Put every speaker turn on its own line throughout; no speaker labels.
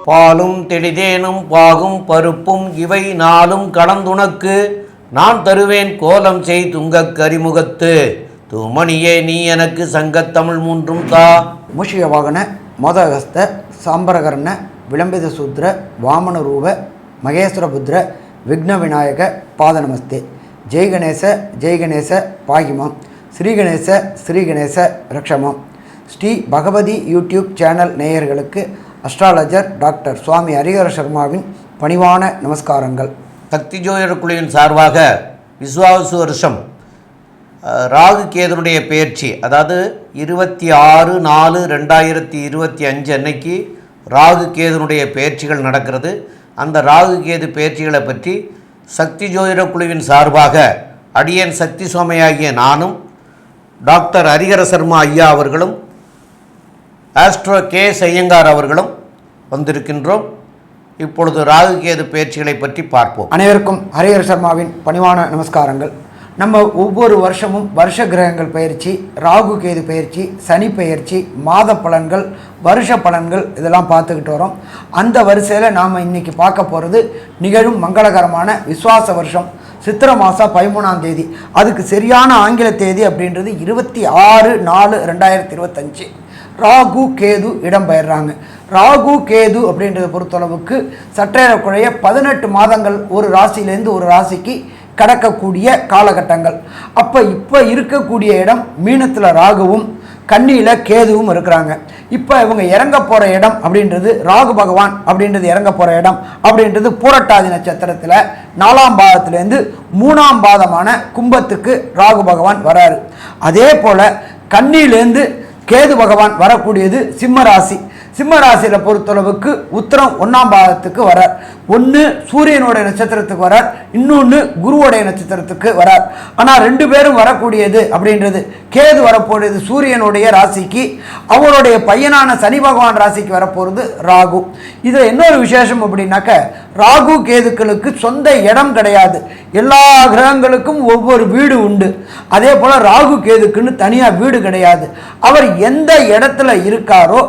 பாலும் தெளிதேனும் பாகும் பருப்பும் இவை நாளும் கலந்துனக்கு நான் தருவேன் கோலம் செய் துங்கக் கரிமுகத்து தூமணியே நீ எனக்கு சங்கத்தமிழ் மூன்றும் தா.
மூஷிக வாகன மோதகஸ்த சாம்பரகர்ண விளம்பித சூத்ர வாமன ரூப மகேஸ்வரபுத்திர விக்ன விநாயக பாத நமஸ்தே. ஜெய் கணேச பாகிமாம். ஸ்ரீகணேச ரக்ஷமாம். ஸ்ரீ பகவதி யூடியூப் சேனல் நேயர்களுக்கு அஸ்ட்ராலஜர் டாக்டர் சுவாமி ஹரிஹர சர்மாவின் பணிவான நமஸ்காரங்கள்.
சக்தி ஜோதிடர் குழுவின் சார்பாக விஸ்வாவசு வருஷம் ராகு கேதுனுடைய பெயர்ச்சி, அதாவது 26/4/2025 அன்னைக்கு ராகு கேதுனுடைய பெயர்ச்சிகள் நடக்கிறது. அந்த ராகு கேது பெயர்ச்சிகளை பற்றி சக்தி ஜோதிடர் குழுவின் சார்பாக அடியேன் சக்தி சுவாமியாகிய நானும் டாக்டர் ஹரிஹர சர்மா ஐயா அவர்களும் ஆஸ்ட்ரோ கே.எஸ். ஐயங்கார் அவர்களும் வந்திருக்கின்றோம். இப்பொழுது ராகு கேது பெயர்ச்சிகளை பற்றி பார்ப்போம்.
அனைவருக்கும் ஹரிஹர சர்மாவின் பணிவான நமஸ்காரங்கள். நம்ம ஒவ்வொரு வருஷமும் வருஷ கிரகங்கள் பயிற்சி, ராகு கேது பயிற்சி, சனி பயிற்சி, மாத பலன்கள், வருஷ பலன்கள் இதெல்லாம் பார்த்துக்கிட்டு வரோம். அந்த வரிசையில் நாம் இன்றைக்கி பார்க்க போகிறது நிகழும் மங்களகரமான விஸ்வாச வருஷம் சித்திரை மாதம் 13ஆம் தேதி. அதுக்கு சரியான ஆங்கில தேதி அப்படின்றது 26/4/2025. ராகு கேது இடம்பெயர்றாங்க. ராகு கேது அப்படின்றத பொறுத்தளவுக்கு சற்றேறக்குறைய 18 மாதங்கள் ஒரு ராசியிலேருந்து ஒரு ராசிக்கு கடக்கக்கூடிய காலகட்டங்கள். இப்போ இருக்கக்கூடிய இடம் மீனத்தில் ராகுவும் கன்னியில் கேதுவும் இருக்கிறாங்க. இப்போ இவங்க இறங்க போகிற இடம் அப்படின்றது ராகு பகவான் அப்படின்றது இறங்க போகிற இடம் அப்படின்றது பூரட்டாதி நட்சத்திரத்தில் 4ஆம் பாதத்திலேருந்து 3ஆம் பாதமான கும்பத்துக்கு ராகு பகவான் வராரு. அதே போல் கன்னியிலேருந்து கேது பகவான் வரக்கூடியது சிம்ம ராசி. சிம்ம ராசியில் பொறுத்தளவுக்கு உத்திரம் 1ஆம் பாதத்துக்கு வரார். ஒன்று சூரியனுடைய நட்சத்திரத்துக்கு வரார், இன்னொன்று குருவோடைய நட்சத்திரத்துக்கு வரார். ஆனால் 2 பேரும் வரக்கூடியது அப்படின்றது கேது வரப்போகிறது சூரியனுடைய ராசிக்கு, அவருடைய பையனான சனி பகவான் ராசிக்கு வரப்போகிறது ராகு. இதில் இன்னொரு விசேஷம் அப்படின்னாக்க ராகு கேதுக்களுக்கு சொந்த இடம் கிடையாது. எல்லா கிரகங்களுக்கும் ஒவ்வொரு வீடு உண்டு. அதே போல் ராகு கேதுக்குன்னு தனியாக வீடு கிடையாது. அவர் எந்த இடத்துல இருக்காரோ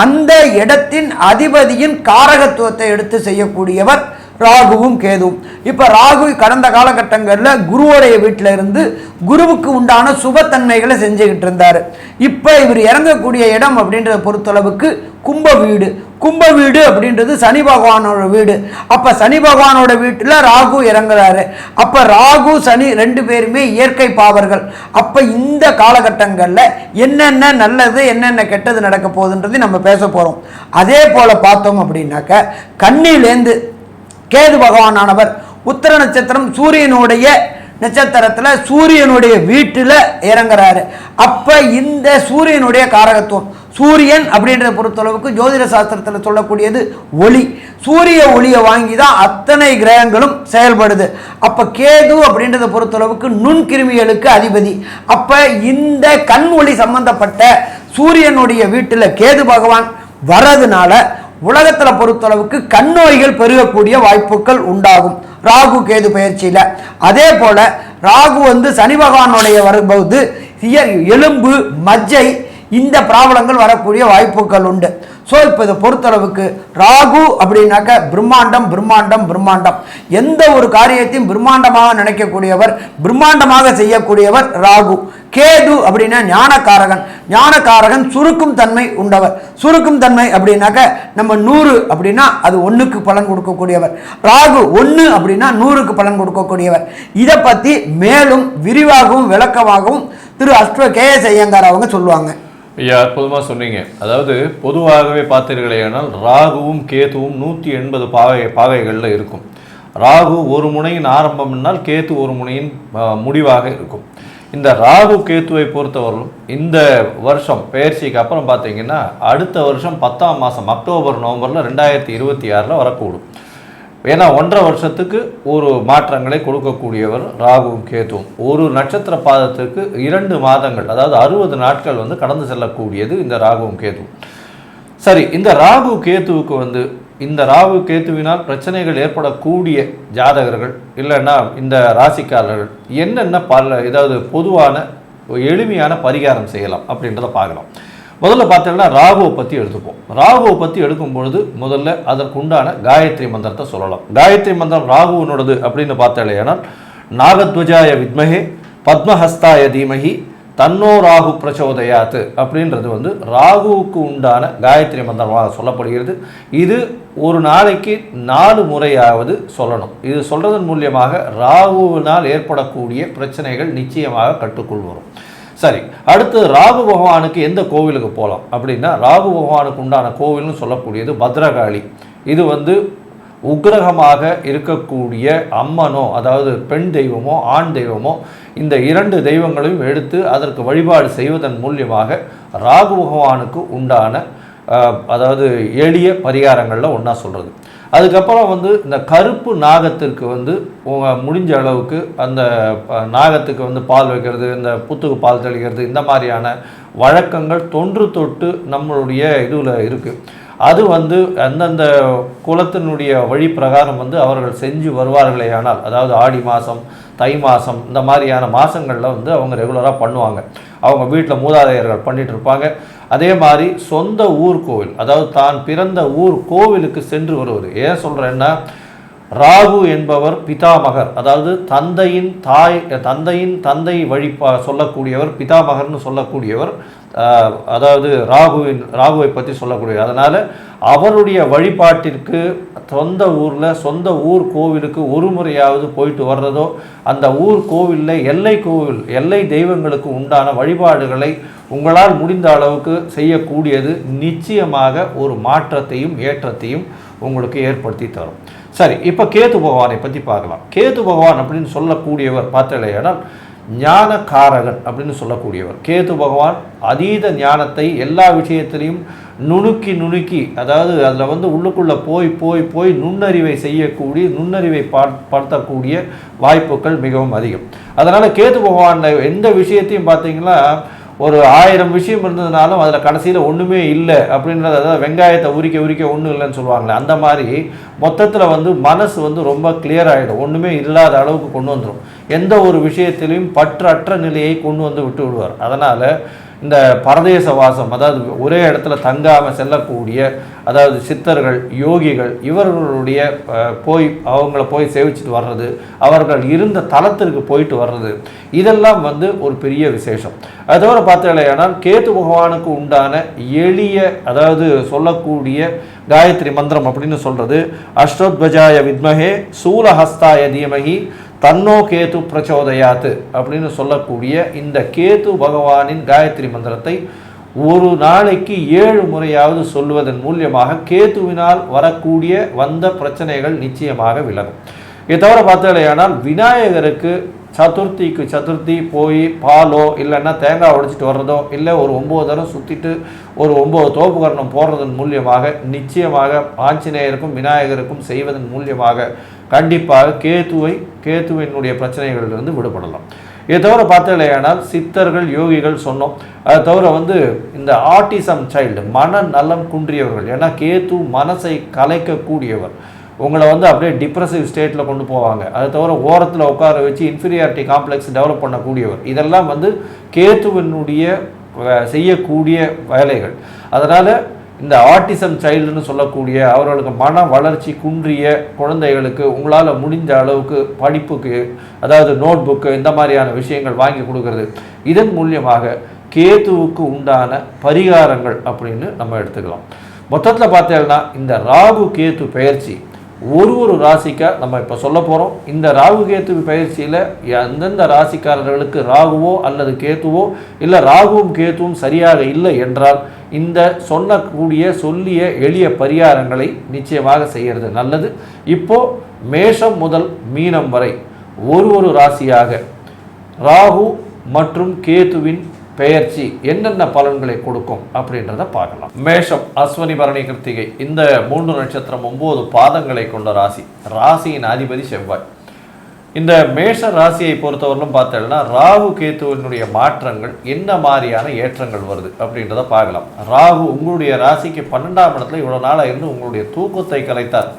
அந்த இடத்தின் அதிபதியின் காரகத்துவத்தை எடுத்து செய்யக்கூடியவர் ராகுவும் கேதுவும். இப்போ ராகு கடந்த காலகட்டங்களில் குருவோடைய வீட்டில் இருந்து குருவுக்கு உண்டான சுபத்தன்மைகளை செஞ்சுக்கிட்டு இருந்தார். இப்போ இவர் இறங்கக்கூடிய இடம் அப்படின்றத பொறுத்தளவுக்கு கும்ப வீடு. கும்ப வீடு அப்படின்றது சனி பகவானோட வீடு. அப்போ சனி பகவானோட வீட்டில் ராகு இறங்குறாரு. அப்போ ராகு சனி 2 பேருமே இயற்கை பாவர்கள். அப்போ இந்த காலகட்டங்களில் என்னென்ன நல்லது என்னென்ன கெட்டது நடக்க போகுதுன்றது நம்ம பேச போகிறோம். அதே போல் பார்த்தோம் அப்படின்னாக்க கன்னியிலேருந்து கேது பகவானானவர் உத்திர நட்சத்திரம் சூரியனுடைய நட்சத்திரத்தில் சூரியனுடைய வீட்டில் இறங்குறாரு. அப்போ இந்த சூரியனுடைய காரகத்துவம் சூரியன் அப்படின்றத பொறுத்தளவுக்கு ஜோதிட சாஸ்திரத்தில் சொல்லக்கூடியது ஒளி. சூரிய ஒளியை வாங்கி தான் அத்தனை கிரகங்களும் செயல்படுது. அப்போ கேது அப்படின்றத பொறுத்தளவுக்கு நுண்கிருமிகளுக்கு அதிபதி. அப்போ இந்த கண் ஒளி சம்பந்தப்பட்ட சூரியனுடைய வீட்டில் கேது பகவான் வர்றதுனால உலகத்தில் பொறுத்தளவுக்கு கண் நோய்கள் பெருகக்கூடிய வாய்ப்புகள் உண்டாகும் ராகு கேது பயிற்சியில். அதே போல் ராகு சனி பகவானுடைய வரும்போது எலும்பு மஜ்ஜை இந்த ப்ராப்ளங்கள் வரக்கூடிய வாய்ப்புகள் உண்டு. ஸோ இப்போ இதை பொறுத்தளவுக்கு ராகு அப்படின்னாக்க பிரம்மாண்டம். எந்த ஒரு காரியத்தையும் பிரம்மாண்டமாக நினைக்கக்கூடியவர், பிரம்மாண்டமாக செய்யக்கூடியவர் ராகு. கேது அப்படின்னா ஞானக்காரகன் சுருக்கும் தன்மை உண்டவர். சுருக்கும் தன்மை அப்படின்னாக்க நம்ம 100 அப்படின்னா அது 1க்கு பலன் கொடுக்கக்கூடியவர். ராகு 1 அப்படின்னா 100க்கு பலன் கொடுக்கக்கூடியவர். இதை பற்றி மேலும் விரிவாகவும் விளக்கமாகவும் திரு அஸ்ட்ரோ கே.எஸ். ஐயங்கார் அவங்க சொல்லுவாங்க.
ஐயா, அற்புதமாக சொன்னீங்க. அதாவது பொதுவாகவே பார்த்தீர்களேனால் ராகுவும் கேதுவும் 180 பாகைகளில் இருக்கும். ராகு ஒரு முனையின் ஆரம்பம்னால் கேது ஒரு முனையின் முடிவாக இருக்கும். இந்த ராகு கேத்துவை பொறுத்தவரையிலும் இந்த வருஷம் பெயர்ச்சிக்கு அப்புறம் பார்த்தீங்கன்னா அடுத்த வருஷம் 10ஆம் மாதம் அக்டோபர் நவம்பரில் 2026 வரக்கூடும். ஏன்னா 1.5 வருஷத்துக்கு ஒரு மாற்றங்களை கொடுக்கக்கூடியவர் ராகுவும் கேதுவும். ஒரு நட்சத்திர பாதத்துக்கு 2 மாதங்கள், அதாவது 60 நாட்கள் கடந்து செல்லக்கூடியது இந்த ராகுவும் கேதுவும். சரி, இந்த ராகு கேத்துவுக்கு இந்த ராகு கேத்துவினால் பிரச்சனைகள் ஏற்படக்கூடிய ஜாதகர்கள் இல்லைன்னா இந்த ராசிக்காரர்கள் என்னென்ன ஏதாவது பொதுவான எளிமையான பரிகாரம் செய்யலாம் அப்படின்றத பார்க்கலாம். முதல்ல பார்த்தீங்கன்னா ராகுவை பற்றி எடுத்துப்போம். ராகுவை பற்றி எடுக்கும் பொழுது முதல்ல அதற்குண்டான காயத்ரி மந்திரத்தை சொல்லலாம். காயத்ரி மந்திரம் ராகுவினோடது அப்படின்னு பார்த்தாலேனா நாகத்வஜாய வித்மஹே பத்மஹஸ்தாய தீமஹி தன்னோ ராகு பிரச்சோதயாத்து அப்படின்றது வந்து ராகுவுக்கு உண்டான காயத்ரி மந்திரமாக சொல்லப்படுகிறது. இது ஒரு நாளைக்கு 4 முறையாவது சொல்லணும். இது சொல்றதன் மூலியமாக ராகுவினால் ஏற்படக்கூடிய பிரச்சனைகள் நிச்சயமாக கட்டுக்குள் வரும். சரி, அடுத்து ராகு பகவானுக்கு எந்த கோவிலுக்கு போகலாம் அப்படின்னா, ராகு பகவானுக்கு உண்டான கோவில்னு சொல்லக்கூடியது பத்ரகாளி. இது வந்து உக்கிரகமாக இருக்கக்கூடிய அம்மனோ, அதாவது பெண் தெய்வமோ ஆண் தெய்வமோ, இந்த 2 தெய்வங்களையும் எடுத்து அதற்கு வழிபாடு செய்வதன் மூலியமாக ராகு பகவானுக்கு உண்டான அதாவது எளிய பரிகாரங்களில் ஒன்றா சொல்கிறது. அதுக்கப்புறம் வந்து இந்த கருப்பு நாகத்திற்கு வந்து முடிஞ்ச அளவுக்கு அந்த நாகத்துக்கு வந்து பால் வைக்கிறது, இந்த புத்துக்கு பால் தெளிக்கிறது, இந்த மாதிரியான வழக்கங்கள் தொன்று தொட்டு நம்மளுடைய இதில் இருக்குது. அது வந்து அந்தந்த குலத்தினுடைய வழி பிரகாரம் வந்து அவர்கள் செஞ்சு வருவார்களே. ஆனால் அதாவது ஆடி மாதம், தை மாதம், இந்த மாதிரியான மாதங்களில் வந்து அவங்க ரெகுலராக பண்ணுவாங்க. அவங்க வீட்டில் மூதாதையர்கள் பண்ணிகிட்டு இருப்பாங்க. அதே மாதிரி சொந்த ஊர் கோவில், அதாவது தான் பிறந்த ஊர் கோவிலுக்கு சென்று வருவது. ஏன் சொல்கிறேன்னா, ராகு என்பவர் பிதாமகர், அதாவது தந்தையின் தந்தை வழி சொல்லக்கூடியவர், பிதாமகர்னு சொல்லக்கூடியவர். அதாவது ராகுவை பற்றி சொல்லக்கூடியவர். அதனால் அவருடைய வழிபாட்டிற்கு சொந்த ஊரில் சொந்த ஊர் கோவிலுக்கு ஒரு முறையாவது போயிட்டு வர்றதோ, அந்த ஊர் கோவிலில் எல்லை தெய்வங்களுக்கு உண்டான வழிபாடுகளை உங்களால் முடிந்த அளவுக்கு செய்யக்கூடியது நிச்சயமாக ஒரு மாற்றத்தையும் ஏற்றத்தையும் உங்களுக்கு ஏற்படுத்தி தரும். சரி, இப்போ கேது பகவானை பற்றி பார்க்கலாம். கேது பகவான் அப்படின்னு சொல்லக்கூடியவர் பார்த்தலையானால் ஞானகாரகன் அப்படின்னு சொல்லக்கூடியவர். கேது பகவான் அதீத ஞானத்தை எல்லா விஷயத்திலையும் நுணுக்கி, அதாவது அதில் வந்து உள்ளுக்குள்ளே போய் நுண்ணறிவை செய்யக்கூடிய, நுண்ணறிவை படுத்தக்கூடிய வாய்ப்புகள் மிகவும் அதிகம். அதனால் கேது பகவான் எந்த விஷயத்தையும் பார்த்தீங்கன்னா, ஒரு 1000 விஷயம் இருந்ததுனாலும் அதில் கடைசியில் ஒன்றுமே இல்லை அப்படின்றது, அதாவது வெங்காயத்தை உரிக்க ஒன்றும் இல்லைன்னு சொல்லுவாங்களே, அந்த மாதிரி மொத்தத்தில் வந்து மனசு வந்து ரொம்ப கிளியர் ஆகிடும். ஒன்றுமே இல்லாத அளவுக்கு கொண்டு வந்துடும். எந்த ஒரு விஷயத்திலையும் பற்றற்ற நிலையை கொண்டு வந்து விட்டு விடுவார். அதனால் இந்த பரதேச வாசம், அதாவது ஒரே இடத்துல தங்காமல் செல்லக்கூடிய, அதாவது சித்தர்கள், யோகிகள், இவர்களுடைய அவங்கள போய் சேவிச்சுட்டு வர்றது, அவர்கள் இருந்த தலத்திற்கு போயிட்டு வர்றது, இதெல்லாம் வந்து ஒரு பெரிய விசேஷம். அது தவிர பார்த்தீங்கன்னா, கேது பகவானுக்கு உண்டான எளிய, அதாவது சொல்லக்கூடிய காயத்ரி மந்திரம் அப்படின்னு சொல்கிறது அஷ்டோத்வஜாய வித்மஹே சூலஹஸ்தாய தீமஹி தன்னோ கேது பிரச்சோதயாத்து அப்படின்னு சொல்லக்கூடிய இந்த கேது பகவானின் காயத்ரி மந்திரத்தை ஒரு நாளைக்கு 7 முறையாவது சொல்லுவதன் மூலியமாக கேதுவினால் வரக்கூடிய வந்த பிரச்சனைகள் நிச்சயமாக விலகும். இதை தவிர பார்த்தீங்கன்னா, விநாயகருக்கு சதுர்த்தி போய் பாலோ இல்லைன்னா தேங்காய் உடைச்சிட்டு வர்றதோ, இல்லை ஒரு 9 தரம் சுற்றிட்டு ஒரு 9 தோப்புகரணம் போடுறதன் மூலியமாக நிச்சயமாக ஆஞ்சநேயருக்கும் விநாயகருக்கும் செய்வதன் மூலியமாக கண்டிப்பாக கேதுவினுடைய பிரச்சனைகளிலிருந்து விடுபடலாம். இதை தவிர பார்த்தீங்கன்னா, சித்தர்கள், யோகிகள் சொன்னோம். அதை தவிர வந்து இந்த ஆட்டிசம் சைல்டு, மனநலம் குன்றியவர்கள், ஏன்னா கேது மனசை கலைக்கக்கூடியவர், உங்களை வந்து அப்படியே டிப்ரெசிவ் ஸ்டேட்டில் கொண்டு போவாங்க. அதை தவிர ஓரத்தில் உட்கார வச்சு இன்ஃபீரியாரிட்டி காம்ப்ளெக்ஸ் டெவலப் பண்ணக்கூடியவர், இதெல்லாம் வந்து கேதுவினுடைய செய்யக்கூடிய வேலைகள். அதனால் இந்த ஆட்டிசம் சைல்டுன்னு சொல்லக்கூடிய அவர்களுக்கு மன வளர்ச்சி குன்றிய குழந்தைகளுக்கு உங்களால் முடிந்த அளவுக்கு படிப்புக்கு, அதாவது நோட் புக்கு, இந்த மாதிரியான விஷயங்கள் வாங்கி கொடுக்கறது, இதன் மூலியமாக கேதுவுக்கு உண்டான பரிகாரங்கள் அப்படின்னு நம்ம எடுத்துக்கலாம். மொத்தத்தில் பார்த்தீங்கன்னா, இந்த ராகு கேது பெயர்ச்சி ஒரு ராசிக்காக நம்ம இப்போ சொல்ல போகிறோம். இந்த ராகு கேத்து பயிற்சியில் எந்தெந்த ராசிக்காரர்களுக்கு ராகுவோ அல்லது கேத்துவோ, இல்லை ராகுவும் கேத்துவும் சரியாக இல்லை என்றால் இந்த சொல்லிய எளிய பரிகாரங்களை நிச்சயமாக செய்கிறது நல்லது. இப்போது மேஷம் முதல் மீனம் வரை ஒரு ராசியாக ராகு மற்றும் கேத்துவின் பெயர்ச்சி என்னென்ன பலன்களை கொடுக்கும் அப்படின்றத பார்க்கலாம். மேஷம், அஸ்வினி, பரணி, கிருத்திகை, இந்த 3 நட்சத்திரம் 9 பாதங்களை கொண்ட ராசி. ராசியின் அதிபதி செவ்வாய். இந்த மேஷ ராசியை பொறுத்தவரையிலும் பார்த்தோம்னா, ராகு கேத்துவினுடைய மாற்றங்கள் என்ன மாதிரியான ஏற்றங்கள் வருது அப்படின்றத பார்க்கலாம். ராகு உங்களுடைய ராசிக்கு 12ஆம் இடத்துல இவ்வளோ நாளாக இருந்து உங்களுடைய தூக்கத்தை கலைத்தார்.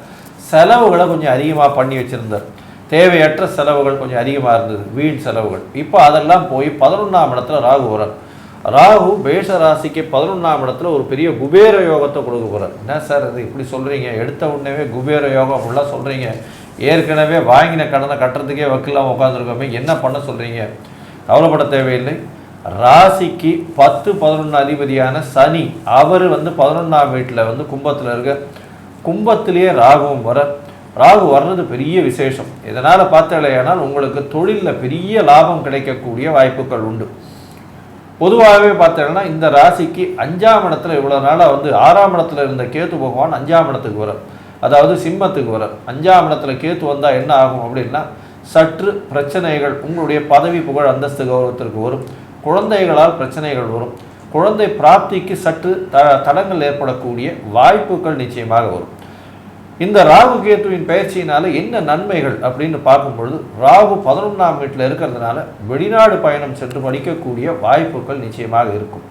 செலவுகளை கொஞ்சம் அதிகமாக பண்ணி வச்சுருந்தார். தேவையற்ற செலவுகள் கொஞ்சம் அதிகமாக இருந்தது, வீண் செலவுகள். இப்போ அதெல்லாம் போய் 11ஆம் இடத்துல ராகு வரார். ராகு மேஷ ராசிக்கு 11ஆம் இடத்துல ஒரு பெரிய குபேர யோகத்தை கொடுக்க போகிறார். என்ன சார் அது இப்படி சொல்கிறீங்க, எடுத்த உடனே குபேர யோகம் அப்படிலாம் சொல்கிறீங்க, ஏற்கனவே வாங்கின கடனை கட்டுறதுக்கே வக்கில்லாமல் உட்காந்துருக்கோமே, என்ன பண்ண சொல்கிறீங்க? கவலைப்பட தேவையில்லை. ராசிக்கு 10, 11 அதிபதியான சனி அவர் 11ஆம் வீட்டில் கும்பத்தில் இருக்க, கும்பத்திலேயே ராகுவும் ராகு வர்றது பெரிய விசேஷம். இதனால் பார்த்தாலேயானால் உங்களுக்கு தொழிலில் பெரிய லாபம் கிடைக்கக்கூடிய வாய்ப்புகள் உண்டு. பொதுவாகவே பார்த்தீங்கன்னா இந்த ராசிக்கு 5ஆம் இடத்துல இவ்வளோ நாளாக 6ஆம் இடத்துல இருந்த கேத்து பகவான் 5ஆம் இடத்துக்கு வர, அதாவது சிம்மத்துக்கு வர. 5ஆம் இடத்துல கேத்து வந்தால் என்ன ஆகும் அப்படின்னா, சற்று பிரச்சனைகள் உங்களுடைய பதவி புகழ் அந்தஸ்து கௌரவத்திற்கு வரும். குழந்தைகளால் பிரச்சனைகள் வரும். குழந்தை பிராப்திக்கு சற்று தடங்கள் ஏற்படக்கூடிய வாய்ப்புகள் நிச்சயமாக வரும். இந்த ராகு கேத்துவின் பயிற்சியினால என்ன நன்மைகள் அப்படின்னு பார்க்கும்பொழுது, ராகு 11ஆம் வீட்டில் இருக்கிறதுனால வெளிநாடு பயணம் சென்று படிக்கக்கூடிய வாய்ப்புகள் நிச்சயமாக இருக்கும்.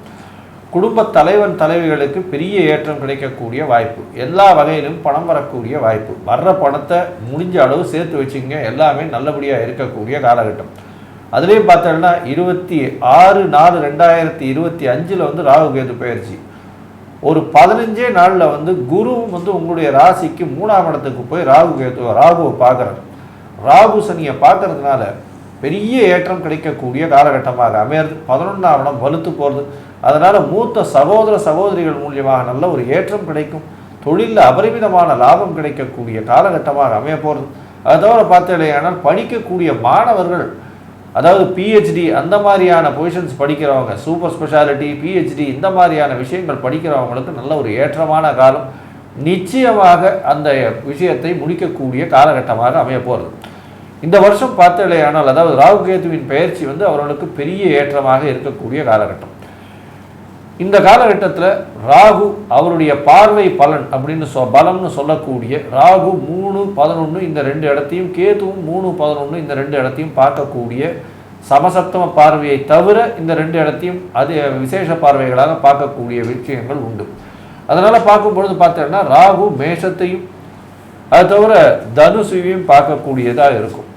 குடும்ப தலைவிகளுக்கு பெரிய ஏற்றம் கிடைக்கக்கூடிய வாய்ப்பு, எல்லா வகையிலும் பணம் வரக்கூடிய வாய்ப்பு. வர்ற பணத்தை முடிஞ்ச அளவு சேர்த்து வச்சுங்க, எல்லாமே நல்லபடியாக இருக்கக்கூடிய காலகட்டம். அதுலேயும் பார்த்தோம்னா 26/4/2025 ராகு கேது பயிற்சி. ஒரு 15 நாளில் குருவும் உங்களுடைய ராசிக்கு 3ஆம் இடத்துக்கு போய் ராகுவை பார்க்குறாரு. ராகு சனியை பார்க்கறதுனால பெரிய ஏற்றம் கிடைக்கக்கூடிய காலகட்டமாக அமையிறது. 11ஆம் இடம் வலுத்து போகிறது. அதனால் மூத்த சகோதரிகள் மூலியமாக நல்ல ஒரு ஏற்றம் கிடைக்கும். தொழிலில் அபரிமிதமான லாபம் கிடைக்கக்கூடிய காலகட்டமாக அமைய போகிறது. அதை தவிர பார்த்தீங்கன்னா படிக்கக்கூடிய மாணவர்கள், அதாவது பிஹெச்டி அந்த மாதிரியான பொசிஷன்ஸ் படிக்கிறவங்க, சூப்பர் ஸ்பெஷாலிட்டி, பிஹெச்டி இந்த மாதிரியான விஷயங்கள் படிக்கிறவங்களுக்கு நல்ல ஒரு ஏற்றமான காலம். நிச்சயமாக அந்த விஷயத்தை முடிக்கக்கூடிய காலகட்டமாக அமைய போகிறது. இந்த வருஷம் பார்த்தீங்கன்னா, அதாவது ராகு கேதுவின் பயிற்சி அவர்களுக்கு பெரிய ஏற்றமாக இருக்கக்கூடிய காலகட்டம். இந்த காலகட்டத்தில் ராகு அவருடைய பார்வை பலன் அப்படின்னு பலம்னு சொல்லக்கூடிய ராகு 3, 11 இந்த 2 இடத்தையும், கேதுவும் 3, 11 இந்த 2 இடத்தையும் பார்க்கக்கூடிய சமசப்தம பார்வையை தவிர இந்த 2 இடத்தையும் அது விசேஷ பார்வைகளாக பார்க்கக்கூடிய விஷயங்கள் உண்டு. அதனால் பார்க்கும்பொழுது பார்த்தோன்னா ராகு மேஷத்தையும் அது தவிர தனுசையும் பார்க்கக்கூடியதாக இருக்கும்.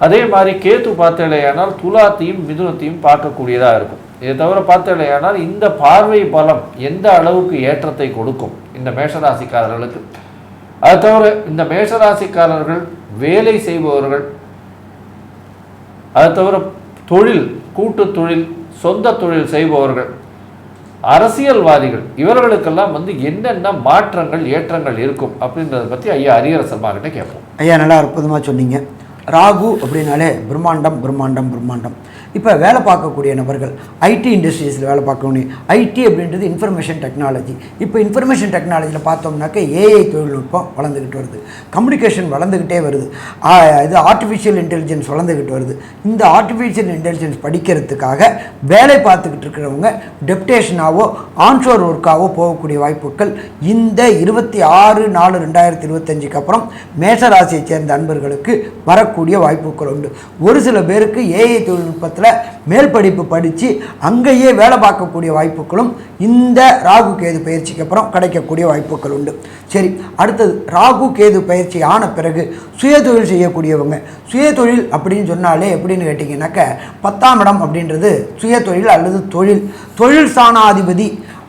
அதே மாதிரி கேத்து பார்த்தேனால் துலாத்தையும் மிதுனத்தையும் பார்க்கக்கூடியதாக இருக்கும். இதை தவிர பார்த்தேனால் இந்த பார்வை பலம் எந்த அளவுக்கு ஏற்றத்தை கொடுக்கும் இந்த மேஷராசிக்காரர்களுக்கு. அது தவிர இந்த மேஷராசிக்காரர்கள் வேலை செய்பவர்கள், அது தவிர தொழில், கூட்டு தொழில், சொந்த தொழில் செய்பவர்கள், அரசியல்வாதிகள், இவர்களுக்கெல்லாம் என்னென்ன மாற்றங்கள் ஏற்றங்கள் இருக்கும் அப்படின்றத பற்றி ஐயா ஹரிஹரசர்மா கிட்ட கேட்போம்.
ஐயா நல்லா அற்புதமாக சொன்னீங்க. ராகு அப்படின்னாலே பிரம்மாண்டம் பிரம்மாண்டம் பிரம்மாண்டம். இப்போ வேலை பார்க்கக்கூடிய நபர்கள் ஐடி இண்டஸ்ட்ரீஸில் வேலை பார்க்கணும். ஐடி அப்படின்றது இன்ஃபர்மேஷன் டெக்னாலஜி. இப்போ இன்ஃபர்மேஷன் டெக்னாலஜியில் பார்த்தோம்னாக்க ஏஐ தொழில்நுட்பம் வளர்ந்துக்கிட்டு வருது, கம்யூனிகேஷன் வளர்ந்துக்கிட்டே வருது, இது ஆர்டிஃபிஷியல் இன்டெலிஜென்ஸ் வளர்ந்துக்கிட்டு வருது. இந்த ஆர்டிஃபிஷியல் இன்டெலிஜென்ஸ் படிக்கிறதுக்காக வேலை பார்த்துக்கிட்டு இருக்கிறவங்க டெப்டேஷனாவோ ஆன்ஷோர் ஒர்க்காவோ போகக்கூடிய வாய்ப்புகள் இந்த 26/4/2025 அப்புறம் மேஷராசியை சேர்ந்த அன்பர்களுக்கு வரக்கூடிய வாய்ப்புகள் உண்டு. ஒரு சில பேருக்கு ஏஐ தொழில்நுட்பத்தில் மேல் படிப்பு படித்து அங்கேயே வேலை பார்க்கக்கூடிய வாய்ப்புகளும் இந்த ராகு கேது பயிற்சிக்கு அப்புறம் கிடைக்கக்கூடிய வாய்ப்புகள் உண்டு. சரி, அடுத்தது ராகு கேது பயிற்சி ஆன பிறகு சுயதொழில் செய்யக்கூடியவங்க. சுயதொழில் அப்படின்னு சொன்னாலே எப்படின்னு கேட்டிங்கன்னாக்க 10ஆம் இடம் அப்படின்றது சுயதொழில் அல்லது தொழில் ஸ்தானாதிபதி.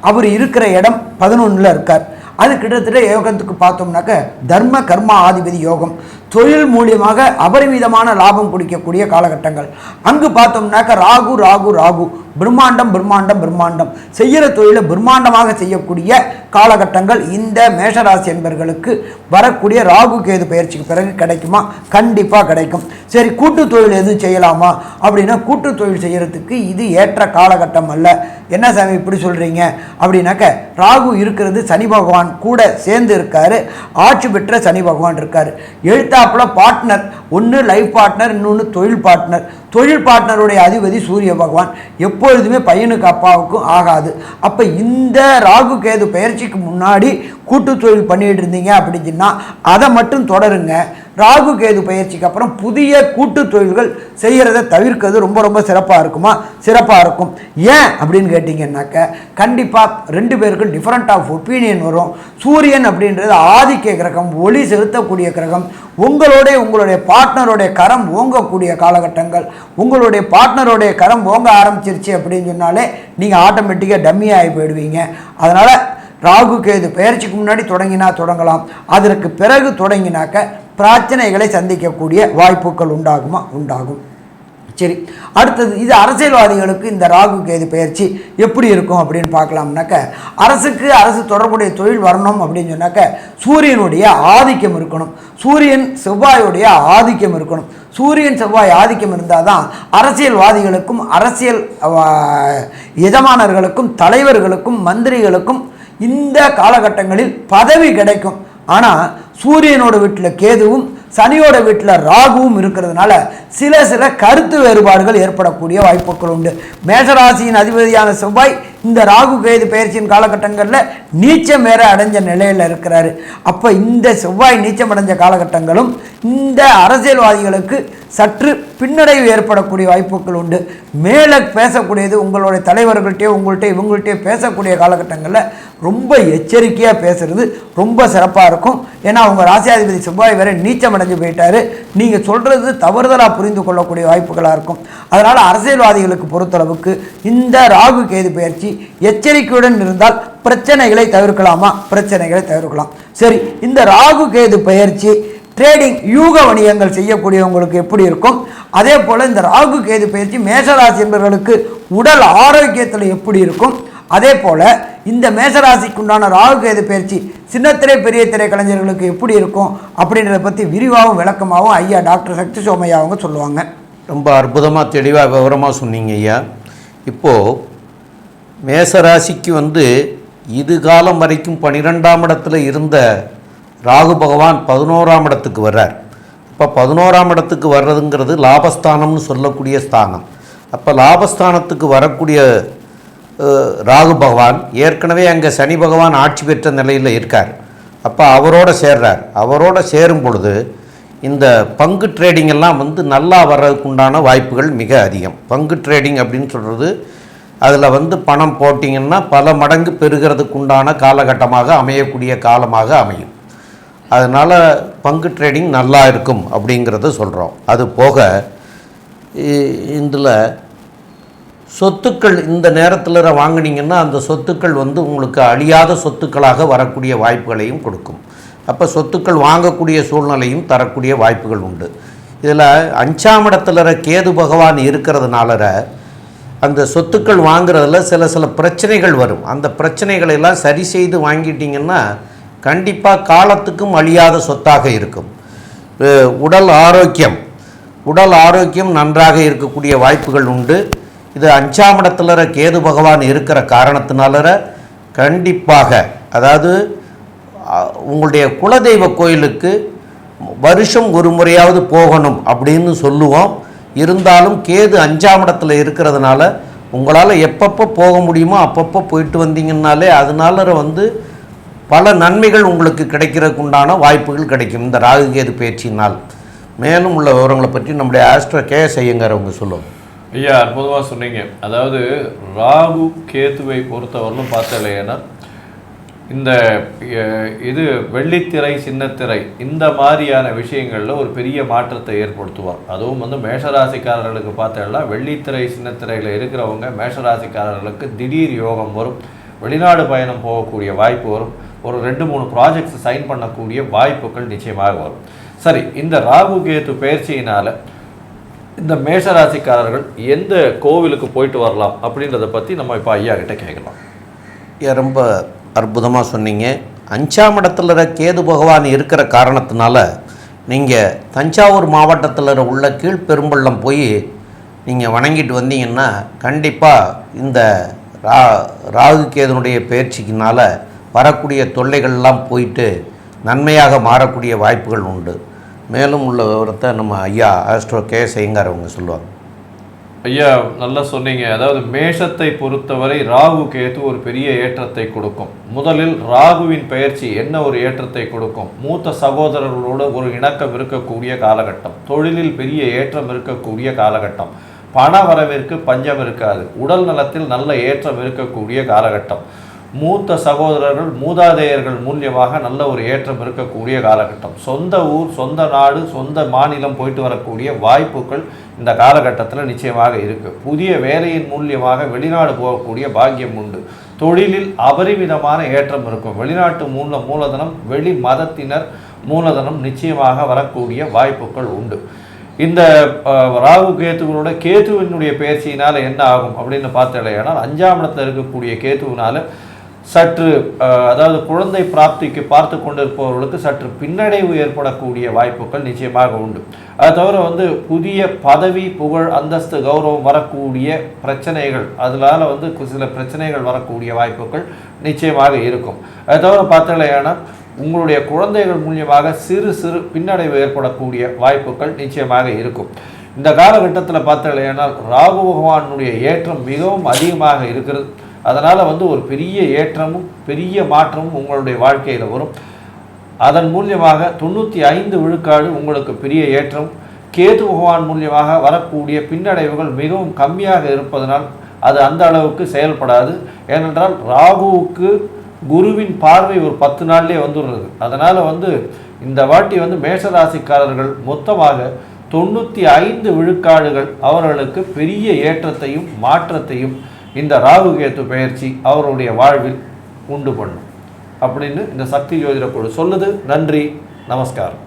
அவர் இருக்கிற இடம் 11ல் இருக்கார். அது கிட்டத்தட்ட யோகத்துக்கு பார்த்தோம்னாக்க தர்ம கர்மா ஆதிபதி யோகம். தொழில் மூலியமாக அபரிமிதமான லாபம் குடிக்கக்கூடிய காலகட்டங்கள். அங்கு பார்த்தோம்னாக்க ராகு ராகு ராகு பிரம்மாண்டம் பிரம்மாண்டம் பிரம்மாண்டம் செய்கிற தொழிலை பிரம்மாண்டமாக செய்யக்கூடிய காலகட்டங்கள் இந்த மேஷராசி என்பர்களுக்கு வரக்கூடிய ராகு கேது பயிற்சிக்கு பிறகு கிடைக்குமா? கண்டிப்பாக கிடைக்கும். சரி, கூட்டு தொழில் எதுவும் செய்யலாமா அப்படின்னா, கூட்டு தொழில் செய்கிறதுக்கு இது ஏற்ற காலகட்டம் அல்ல. என்ன சாமி இப்படி சொல்கிறீங்க அப்படின்னாக்க, ராகு இருக்கிறது சனி பகவான் கூட சேர்ந்து இருக்காரு. ஆட்சி பெற்ற சனி பகவான் இருக்கார். எழுத்தாப்புல பார்ட்னர், ஒன்று லைஃப் பார்ட்னர், இன்னொன்று தொழில் பார்ட்னர். தொழில் பார்ட்னருடைய அதிபதி சூரிய பகவான். எப்பொழுதுமே பையனுக்கு அப்பாவுக்கும் ஆகாது. அப்போ இந்த ராகு கேது பயிற்சிக்கு முன்னாடி கூட்டு தொழில் பண்ணிகிட்டு இருந்தீங்க அப்படின்னா அதை மட்டும் தொடருங்க. ராகு கேது பயிற்சிக்கு அப்புறம் புதிய கூட்டு தொழில்கள் செய்கிறத தவிர்க்கிறது ரொம்ப ரொம்ப சிறப்பாக இருக்குமா? சிறப்பாக இருக்கும். ஏன் அப்படின்னு கேட்டிங்கன்னாக்க கண்டிப்பாக ரெண்டு பேருக்கும் டிஃப்ரெண்ட் ஆஃப் ஒப்பீனியன் வரும். சூரியன் அப்படின்றது ஆதிக்க கிரகம், ஒளி செலுத்தக்கூடிய கிரகம். உங்களுடைய பார்ட்னருடைய கரம் ஓங்கக்கூடிய காலகட்டங்கள். உங்களுடைய பார்ட்னருடைய கரம் ஓங்க ஆரம்பிச்சிருச்சு அப்படின்னு சொன்னாலே நீங்கள் ஆட்டோமேட்டிக்காக டம்மியாக ஆகி போயிடுவீங்க. அதனால் ராகு கேது பெயர்ச்சிக்கு முன்னாடி தொடங்கலாம், அதற்கு பிறகு தொடங்கினாக்க பிரச்சனைகளை சந்திக்கக்கூடிய வாய்ப்புகள் உண்டாகும். சரி, அடுத்தது இது அரசியல்வாதிகளுக்கு இந்த ராகு கேது பெயர்ச்சி எப்படி இருக்கும் அப்படின்னு பார்க்கலாம்னாக்க, அரசு தொடர்புடைய தொழில் வரணும் அப்படின்னு சொன்னாக்க சூரியனுடைய ஆதிக்கம் இருக்கணும், சூரியன் செவ்வாயுடைய ஆதிக்கம் இருக்கணும். சூரியன் செவ்வாய் ஆதிக்கம் இருந்தால் தான் அரசியல்வாதிகளுக்கும் அரசியல் எஜமானர்களுக்கும் தலைவர்களுக்கும் மந்திரிகளுக்கும் இந்த காலகட்டங்களில் பதவி கிடைக்கும். ஆனால் சூரியனோட வீட்டில் கேதுவும் சனியோட வீட்டில் ராகுவும் இருக்கிறதுனால சில கருத்து வேறுபாடுகள் ஏற்படக்கூடிய வாய்ப்புகள் உண்டு. மேஷராசியின் அதிபதியான செவ்வாய் இந்த ராகு கேது பெயர்ச்சியின் காலகட்டங்களில் நீச்சம் வேற அடைஞ்ச நிலையில் இருக்கிறாரு. அப்போ இந்த செவ்வாய் நீச்சம் அடைஞ்ச காலகட்டங்களும் இந்த அரசியல்வாதிகளுக்கு சற்று பின்னடைவு ஏற்படக்கூடிய வாய்ப்புகள் உண்டு. மேலே பேசக்கூடியது உங்களுடைய தலைவர்கள்ட்டே இவங்கள்ட்டே பேசக்கூடிய காலகட்டங்களில் ரொம்ப எச்சரிக்கையாக பேசுகிறது ரொம்ப சிறப்பாக இருக்கும். ஏன்னா உங்கள் ராசியாதிபதி செவ்வாய் வேற நீச்சம் அடைஞ்சு போயிட்டாரு. நீங்கள் சொல்கிறது தவறுதலாக புரிந்து கொள்ளக்கூடிய வாய்ப்புகளாக இருக்கும். அதனால் அரசியல்வாதிகளுக்கு பொறுத்தளவுக்கு இந்த ராகு கேது பெயர்ச்சி எச்சரிக்கையுடன் இருந்தால் பிரச்சனைகளை தவிர்க்கலாமா? பிரச்சனைகளை தவிர்க்கலாம். சரி, இந்த ராகு கேது பெயர்ச்சி ட்ரேடிங் யூக வணிகங்கள் செய்யக்கூடியவங்களுக்கு எப்படி இருக்கும்? அதே போல் இந்த ராகு கேது பயிற்சி மேஷராசி என்பவர்களுக்கு உடல் ஆரோக்கியத்தில் எப்படி இருக்கும்? அதே போல் இந்த மேஷராசிக்குண்டான ராகு கேது பயிற்சி சின்னத்திரை பெரிய திரை கலைஞர்களுக்கு எப்படி இருக்கும் அப்படின்றத பற்றி விரிவாகவும் விளக்கமாகவும் ஐயா டாக்டர் சக்தி சோமையா அவங்க சொல்லுவாங்க.
ரொம்ப அற்புதமாக தெளிவாக விவரமாக சொன்னீங்க ஐயா. இப்போது மேஷராசிக்கு இது காலம் வரைக்கும் 12ஆம் இடத்துல இருந்த ராகு பகவான் 11ஆம் இடத்துக்கு வர்றார். இப்போ 11ஆம் இடத்துக்கு வர்றதுங்கிறது லாபஸ்தானம்னு சொல்லக்கூடிய ஸ்தானம். அப்போ லாபஸ்தானத்துக்கு வரக்கூடிய ராகு பகவான் ஏற்கனவே அங்கே சனி பகவான் ஆட்சி பெற்ற நிலையில் இருக்கார். அப்போ அவரோட சேரும் பொழுது இந்த பங்கு ட்ரேடிங் எல்லாம் நல்லா வர்றதுக்குண்டான வாய்ப்புகள் மிக அதிகம். பங்கு ட்ரேடிங் அப்படின்னு சொல்கிறது அதில் பணம் போட்டிங்கன்னா பல மடங்கு பெறுகிறதுக்குண்டான காலகட்டமாக அமையக்கூடிய காலமாக அமையும். அதனால் பங்கு ட்ரேடிங் நல்லா இருக்கும் அப்படிங்கிறத சொல்கிறோம். அது போக இதில் சொத்துக்கள் இந்த நேரத்தில் வாங்கினீங்கன்னா அந்த சொத்துக்கள் உங்களுக்கு அழியாத சொத்துக்களாக வரக்கூடிய வாய்ப்புகளையும் கொடுக்கும். அப்போ சொத்துக்கள் வாங்கக்கூடிய சூழ்நிலையும் தரக்கூடிய வாய்ப்புகள் உண்டு. இதில் 5ஆம் இடத்துல கேது பகவான் இருக்கிறதுனால அந்த சொத்துக்கள் வாங்குறதுல சில பிரச்சனைகள் வரும். அந்த பிரச்சனைகளெல்லாம் சரி செய்து வாங்கிட்டிங்கன்னா கண்டிப்பாக காலத்துக்கும் அழியாத சொத்தாக இருக்கும். உடல் ஆரோக்கியம் நன்றாக இருக்கக்கூடிய வாய்ப்புகள் உண்டு. இது 5ஆம் இடத்துல கேது பகவான் இருக்கிற காரணத்தினால கண்டிப்பாக, அதாவது உங்களுடைய குலதெய்வ கோயிலுக்கு வருஷம் ஒரு முறையாவது போகணும் அப்படின்னு சொல்லுவோம். இருந்தாலும் கேது 5ஆம் இடத்துல இருக்கிறதுனால உங்களால் எப்பப்போ போக முடியுமோ அப்பப்போ போயிட்டு வந்தீங்கன்னாலே அதனால பல நன்மைகள் உங்களுக்கு கிடைக்கிறதுக்கு உண்டான வாய்ப்புகள் கிடைக்கும் இந்த ராகு கேது பயிற்சியினால். மேலும் உள்ள விவரங்களை பற்றி நம்முடைய ஆஸ்ட்ரோ கேஎஸ் ஐயங்கார் அவங்க சொல்லுவோம்.
ஐயா, அற்புதமாக சொன்னீங்க. அதாவது ராகு கேதுவை பொறுத்தவரையிலும் பார்த்தலைன்னா இந்த இது வெள்ளித்திரை சின்னத்திரை இந்த மாதிரியான விஷயங்களில் ஒரு பெரிய மாற்றத்தை ஏற்படுத்துவார். அதுவும் மேஷராசிக்காரர்களுக்கு பார்த்தேன்னா வெள்ளித்திரை சின்னத்திரையில் இருக்கிறவங்க மேஷராசிக்காரர்களுக்கு திடீர் யோகம் வரும். வெளிநாடு பயணம் போகக்கூடிய வாய்ப்பு வரும். ஒரு 2-3 ப்ராஜெக்ட்ஸ் சைன் பண்ணக்கூடிய வாய்ப்புகள் நிச்சயமாக வரும். சரி, இந்த ராகு கேது பயிற்சியினால் இந்த மேஷராசிக்காரர்கள் எந்த கோவிலுக்கு போயிட்டு வரலாம் அப்படின்றத பற்றி நம்ம இப்போ ஐயா கிட்ட கேட்கலாம்.
ரொம்ப அற்புதமாக சொன்னீங்க. 5ஆம் இடத்துல கேது பகவான் இருக்கிற காரணத்தினால நீங்கள் தஞ்சாவூர் மாவட்டத்தில் உள்ள கீழ்பெரும்பள்ளம் போய் நீங்கள் வணங்கிட்டு வந்தீங்கன்னா கண்டிப்பாக இந்த ராகு கேதுனுடைய பயிற்சிக்குனால வரக்கூடிய தொல்லைகள்லாம் போயிட்டு நன்மையாக மாறக்கூடிய வாய்ப்புகள் உண்டு. மேலும் உள்ள விவரத்தை நம்ம ஐயா ஆஸ்ட்ரோ கேஎஸ் ஐயங்கார் அவங்க சொல்லுவாங்க.
ஐயா நல்லா சொன்னீங்க. அதாவது மேஷத்தை பொறுத்தவரை ராகு கேது ஒரு பெரிய ஏற்றத்தை கொடுக்கும். முதலில் ராகுவின் பெயர்ச்சி என்ன ஒரு ஏற்றத்தை கொடுக்கும்? மூத்த சகோதரர்களோடு ஒரு இணக்கம் இருக்கக்கூடிய காலகட்டம், தொழிலில் பெரிய ஏற்றம் இருக்கக்கூடிய காலகட்டம், பண வரவிற்கு பஞ்சம் இருக்காது, உடல் நலத்தில் நல்ல ஏற்றம் இருக்கக்கூடிய காலகட்டம், மூத்த சகோதரர்கள் மூதாதையர்கள் மூலியமாக நல்ல ஒரு ஏற்றம் இருக்கக்கூடிய காலகட்டம், சொந்த ஊர் சொந்த நாடு சொந்த மாநிலம் போயிட்டு வரக்கூடிய வாய்ப்புகள் இந்த காலகட்டத்தில் நிச்சயமாக இருக்குது. புதிய வேலையின் மூலியமாக வெளிநாடு போகக்கூடிய பாக்கியம் உண்டு. தொழிலில் அபரிமிதமான ஏற்றம் இருக்கும். வெளிநாட்டு மூலதனம், வெளி மதத்தினர் மூலதனம் நிச்சயமாக வரக்கூடிய வாய்ப்புகள் உண்டு. இந்த ராகு கேத்துவனோட கேத்துவினுடைய பயிற்சியினால் என்ன ஆகும் அப்படின்னு பார்த்தலையானால் 5ஆம் இடத்துல இருக்கக்கூடிய கேத்துவினால சற்று அதாவது குழந்தை பிராப்திக்கு பார்த்து கொண்டிருப்பவர்களுக்கு சற்று பின்னடைவு ஏற்படக்கூடிய வாய்ப்புகள் நிச்சயமாக உண்டு. அது தவிர புதிய பதவி புகழ் அந்தஸ்து கௌரவம் வரக்கூடிய பிரச்சனைகள், அதனால சில பிரச்சனைகள் வரக்கூடிய வாய்ப்புகள் நிச்சயமாக இருக்கும். அது தவிர பார்த்தலையானால் உங்களுடைய குழந்தைகள் மூலியமாக சிறு சிறு பின்னடைவு ஏற்படக்கூடிய வாய்ப்புகள் நிச்சயமாக இருக்கும். இந்த காலகட்டத்தில் பார்த்தலையானால் ராகு பகவானுடைய ஏற்றம் மிகவும் அதிகமாக இருக்கிறது. அதனால் ஒரு பெரிய ஏற்றமும் பெரிய மாற்றமும் உங்களுடைய வாழ்க்கையில் வரும். அதன் மூலியமாக 95 விழுக்காடு உங்களுக்கு பெரிய ஏற்றம். கேது பகவான் மூலியமாக வரக்கூடிய பின்னடைவுகள் மிகவும் கம்மியாக இருப்பதனால் அது அந்த அளவுக்கு செயல்படாது. ஏனென்றால் ராகுவுக்கு குருவின் பார்வை ஒரு 10 நாள்லேயே வந்துடுறது. அதனால் இந்த வாட்டி மேஷராசிக்காரர்கள் மொத்தமாக 95 விழுக்காடுகள் அவர்களுக்கு பெரிய ஏற்றத்தையும் மாற்றத்தையும் இந்த ராகு கேத்து பெயர்ச்சி அவருடைய வாழ்வில் உண்டு பண்ணும் அப்படின்னு இந்த சக்தி ஜோதிட குழு சொல்லுது. நன்றி, நமஸ்காரம்.